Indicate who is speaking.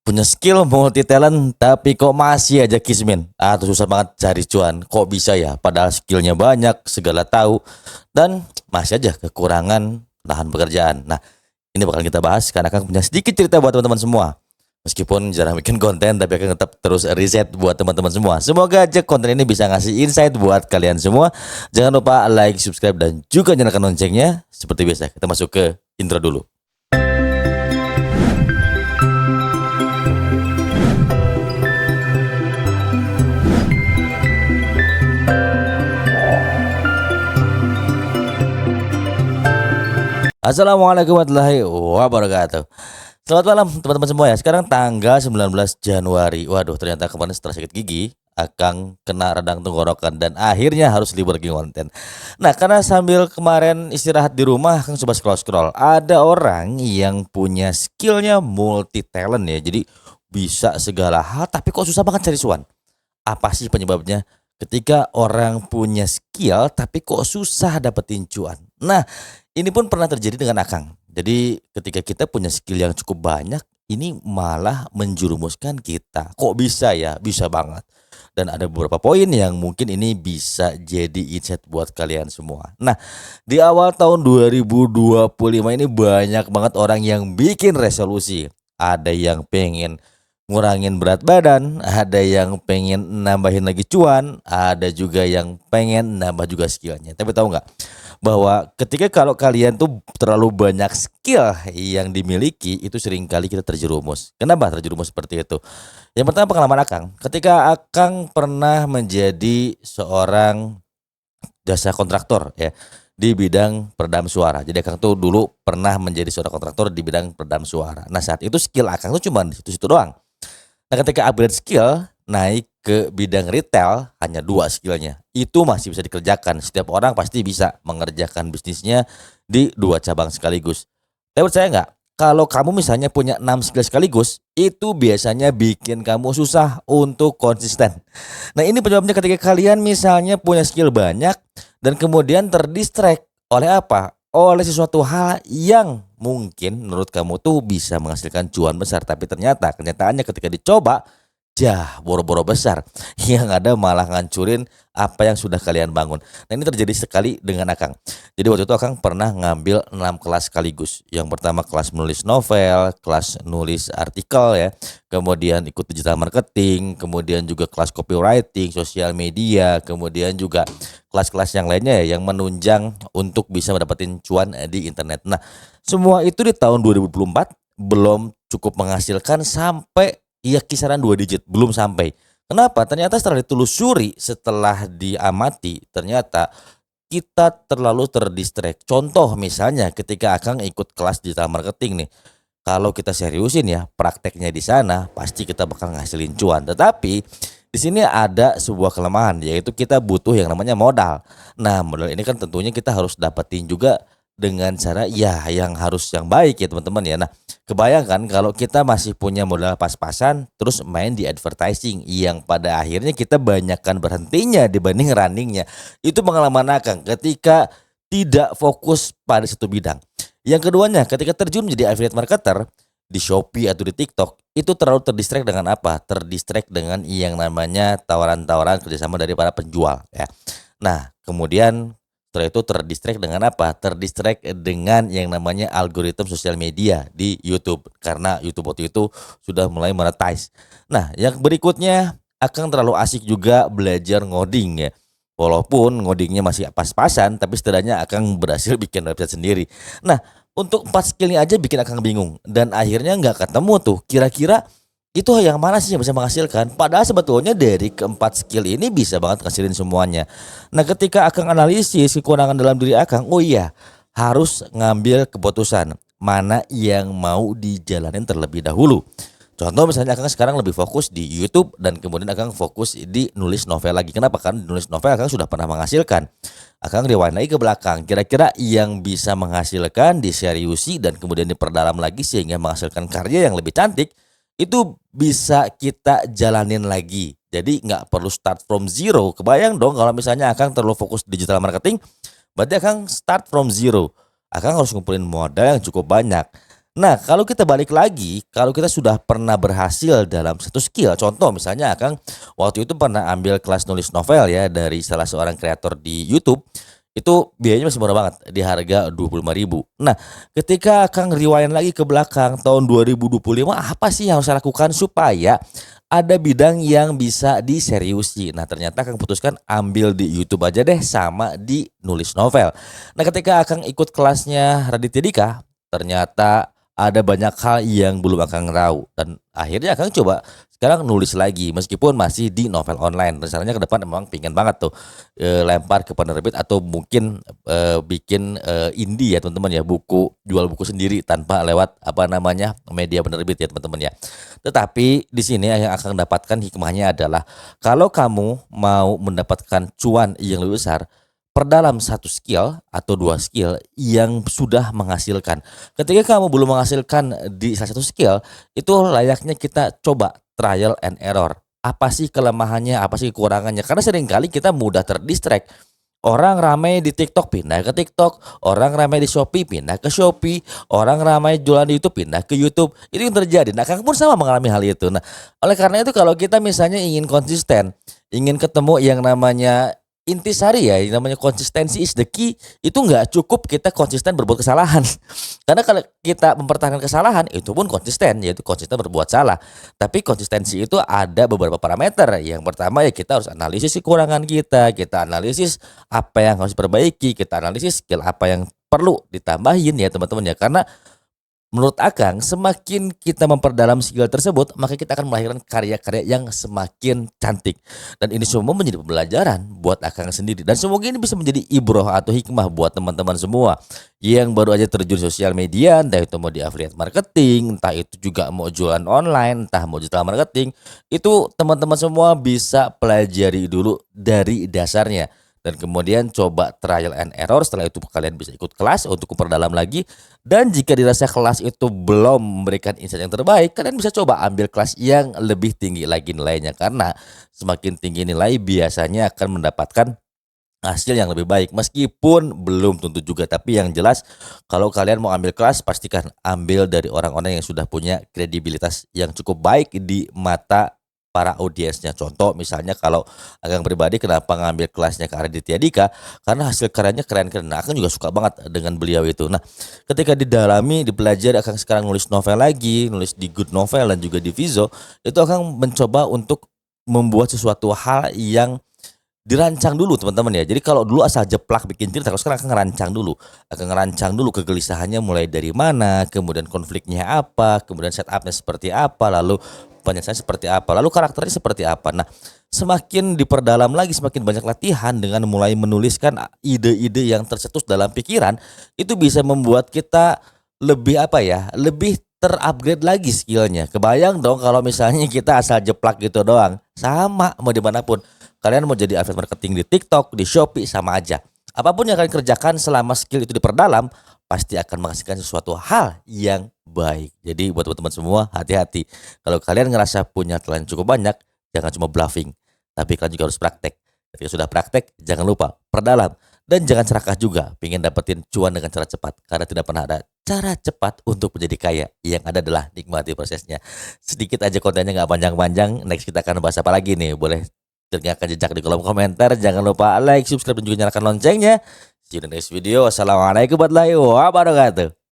Speaker 1: Punya skill multi talent tapi kok masih aja kismin atau susah banget cari cuan. Kok bisa ya? Padahal skillnya banyak, segala tahu dan masih aja kekurangan lahan pekerjaan. Nah, ini bakal kita bahas karena akan punya sedikit cerita buat teman-teman semua. Meskipun jarang bikin konten tapi akan tetap terus riset buat teman-teman semua. Semoga aja konten ini bisa ngasih insight buat kalian semua. Jangan lupa like, subscribe dan juga nyalakan loncengnya. Seperti biasa, kita masuk ke intro dulu. Assalamualaikum warahmatullahi wabarakatuh. Selamat malam teman-teman semua ya. Sekarang tanggal 19 Januari. Waduh, ternyata kemarin setelah sakit gigi Akang kena radang tenggorokan dan akhirnya harus libur bikin konten. Nah, karena sambil kemarin istirahat di rumah Akang coba scroll-scroll. Ada orang yang punya skillnya multi talent ya. Jadi bisa segala hal tapi kok susah banget cari cuan. Apa sih penyebabnya? Ketika orang punya skill tapi kok susah dapetin cuan. Nah, ini pun pernah terjadi dengan Akang. Jadi ketika kita punya skill yang cukup banyak, ini malah menjerumuskan kita. Kok bisa ya? Bisa banget. Dan ada beberapa poin yang mungkin ini bisa jadi insight buat kalian semua. Nah, di awal tahun 2025 ini banyak banget orang yang bikin resolusi. Ada yang pengen ngurangin berat badan, ada yang pengen nambahin lagi cuan, ada juga yang pengen nambah juga skillnya. Tapi tahu nggak bahwa ketika kalau kalian tuh terlalu banyak skill yang dimiliki itu seringkali kita terjerumus. Kenapa terjerumus seperti itu? Yang pertama pengalaman Akang. Ketika Akang pernah menjadi seorang jasa kontraktor ya di bidang peredam suara. Jadi Akang tuh dulu pernah menjadi seorang kontraktor di bidang peredam suara. Nah saat itu skill Akang tuh cuma di situ-situ doang. Nah, ketika upgrade skill naik ke bidang retail hanya 2 skillnya. Itu masih bisa dikerjakan. Setiap orang pasti bisa mengerjakan bisnisnya di 2 cabang sekaligus. Tapi percaya nggak? Kalau kamu misalnya punya 6 skill sekaligus, itu biasanya bikin kamu susah untuk konsisten. Nah, ini penyebabnya ketika kalian misalnya punya skill banyak dan kemudian terdistract oleh apa? Oleh sesuatu hal yang mungkin menurut kamu tuh bisa menghasilkan cuan besar, tapi ternyata kenyataannya ketika dicoba, jah boro-boro besar, yang ada malah ngancurin apa yang sudah kalian bangun. Nah, ini terjadi sekali dengan Akang. Jadi waktu itu Akang pernah ngambil 6 kelas sekaligus. Yang pertama kelas menulis novel, kelas nulis artikel ya, kemudian ikut digital marketing, kemudian juga kelas copywriting, sosial media, kemudian juga kelas-kelas yang lainnya ya yang menunjang untuk bisa mendapatkan cuan di internet. Nah, semua itu di tahun 2024 belum cukup menghasilkan sampai ya kisaran 2 digit, belum sampai. Kenapa? Ternyata setelah ditelusuri, setelah diamati, ternyata kita terlalu terdistract. Contoh misalnya ketika Akang ikut kelas digital marketing nih. Kalau kita seriusin ya prakteknya di sana pasti kita bakal ngasilin cuan. Tetapi di sini ada sebuah kelemahan yaitu kita butuh yang namanya modal. Nah, modal ini kan tentunya kita harus dapetin juga dengan cara ya yang harus yang baik ya teman-teman ya. Nah, kebayangkan kalau kita masih punya modal pas-pasan terus main di advertising yang pada akhirnya kita banyakkan berhentinya dibanding runningnya. Itu pengalaman Akang ketika tidak fokus pada satu bidang. Yang keduanya, ketika terjun menjadi affiliate marketer di Shopee atau di TikTok, itu terlalu terdistract dengan apa? Terdistract dengan yang namanya tawaran-tawaran kerjasama dari para penjual. Ya. Nah, kemudian setelah itu terdistract dengan apa? Terdistract dengan yang namanya algoritma sosial media di YouTube. Karena YouTube waktu itu sudah mulai monetize. Nah, yang berikutnya akan terlalu asik juga belajar ngoding ya. Walaupun ngodingnya masih pas-pasan, tapi setidaknya akan berhasil bikin website sendiri. Nah, untuk 4 skill ini aja bikin Akang bingung. Dan akhirnya nggak ketemu tuh, kira-kira itu yang mana sih yang bisa menghasilkan? Padahal sebetulnya dari keempat skill ini bisa banget ngasilin semuanya. Nah, ketika Akang analisis kekurangan dalam diri Akang, oh iya, harus ngambil keputusan mana yang mau dijalanin terlebih dahulu. Contoh misalnya Akang sekarang lebih fokus di YouTube dan kemudian Akang fokus di nulis novel lagi. Kenapa? Kan nulis novel Akang sudah pernah menghasilkan. Akang rewind lagi ke belakang. Kira-kira yang bisa menghasilkan diseriusi dan kemudian diperdalam lagi sehingga menghasilkan karya yang lebih cantik itu bisa kita jalanin lagi. Jadi nggak perlu start from zero. Kebayang dong kalau misalnya Akang terlalu fokus digital marketing, berarti Akang start from zero. Akang harus ngumpulin modal yang cukup banyak. Nah, kalau kita balik lagi, kalau kita sudah pernah berhasil dalam satu skill, contoh misalnya Akang waktu itu pernah ambil kelas nulis novel ya dari salah seorang kreator di YouTube, itu biayanya masih murah banget di harga 25.000. Nah, ketika Akang rewind lagi ke belakang tahun 2025, apa sih yang harus saya lakukan supaya ada bidang yang bisa diseriusi. Nah, ternyata Akang putuskan ambil di YouTube aja deh sama di nulis novel. Nah, ketika Akang ikut kelasnya Raditya Dika, ternyata ada banyak hal yang belum Akang tahu dan akhirnya Akang coba sekarang nulis lagi meskipun masih di novel online. Rencananya ke depan emang pingin banget tuh lempar ke penerbit atau mungkin bikin indie ya teman-teman ya, buku jual buku sendiri tanpa lewat apa namanya media penerbit ya teman-teman ya. Tetapi di sini yang akan dapatkan hikmahnya adalah kalau kamu mau mendapatkan cuan yang lebih besar, perdalam satu skill atau dua skill yang sudah menghasilkan. Ketika kamu belum menghasilkan di salah satu skill, itu layaknya kita coba trial and error. Apa sih kelemahannya, apa sih kekurangannya? Karena seringkali kita mudah terdistract. Orang ramai di TikTok pindah ke TikTok, orang ramai di Shopee pindah ke Shopee, orang ramai jualan di YouTube pindah ke YouTube. Itu yang terjadi. Nah, Kang pun sama mengalami hal itu. Nah, oleh karena itu kalau kita misalnya ingin konsisten, ingin ketemu yang namanya intisari ya, yang namanya konsistensi is the key, itu nggak cukup kita konsisten berbuat kesalahan. Karena kalau kita mempertahankan kesalahan, itu pun konsisten, yaitu konsisten berbuat salah. Tapi konsistensi itu ada beberapa parameter. Yang pertama ya kita harus analisis kekurangan kita analisis apa yang harus diperbaiki, kita analisis skill apa yang perlu ditambahin ya teman-teman ya. Karena menurut Akang, semakin kita memperdalam skill tersebut, maka kita akan melahirkan karya-karya yang semakin cantik. Dan ini semua menjadi pembelajaran buat Akang sendiri. Dan semoga ini bisa menjadi ibroh atau hikmah buat teman-teman semua yang baru aja terjun sosial media, entah itu mau di affiliate marketing, entah itu juga mau jualan online, entah mau digital marketing. Itu teman-teman semua bisa pelajari dulu dari dasarnya. Dan kemudian coba trial and error. Setelah itu kalian bisa ikut kelas untuk memperdalam lagi. Dan jika dirasa kelas itu belum memberikan insight yang terbaik, kalian bisa coba ambil kelas yang lebih tinggi lagi nilainya. Karena semakin tinggi nilai biasanya akan mendapatkan hasil yang lebih baik. Meskipun belum tentu juga, tapi yang jelas kalau kalian mau ambil kelas, pastikan ambil dari orang-orang yang sudah punya kredibilitas yang cukup baik di mata para audiensnya. Contoh misalnya kalau Agang pribadi kenapa ngambil kelasnya ke Raditya Dika, karena hasil karyanya keren-keren. Nah, Agang juga suka banget dengan beliau itu. Nah, ketika didalami, dipelajari, Agang sekarang nulis novel lagi, nulis di Good Novel dan juga di Vizo, itu Agang mencoba untuk membuat sesuatu hal yang dirancang dulu teman-teman ya. Jadi kalau dulu asal jeplak bikin cerita, kalau sekarang akan ngerancang dulu. Akan ngerancang dulu kegelisahannya mulai dari mana, kemudian konfliknya apa, kemudian setupnya seperti apa, lalu penyelesaian seperti apa, lalu karakternya seperti apa. Nah, semakin diperdalam lagi, semakin banyak latihan dengan mulai menuliskan ide-ide yang tercetus dalam pikiran, itu bisa membuat kita lebih apa ya, lebih terupgrade lagi skillnya. Kebayang dong kalau misalnya kita asal jeplak gitu doang, sama mau dimanapun. Kalian mau jadi affiliate marketing di TikTok, di Shopee, sama aja. Apapun yang kalian kerjakan selama skill itu diperdalam, pasti akan menghasilkan sesuatu hal yang baik. Jadi buat teman-teman semua, hati-hati. Kalau kalian ngerasa punya talent cukup banyak, jangan cuma bluffing, tapi kalian juga harus praktek. Ketika sudah praktek, jangan lupa perdalam. Dan jangan serakah juga, pengen dapetin cuan dengan cara cepat. Karena tidak pernah ada cara cepat untuk menjadi kaya. Yang ada adalah nikmati prosesnya. Sedikit aja kontennya, nggak panjang-panjang. Next kita akan bahas apa lagi nih? Boleh tinggalkan jejak di kolom komentar. Jangan lupa like, subscribe, dan juga nyalakan loncengnya. See you in the next video. Wassalamualaikum warahmatullahi wabarakatuh.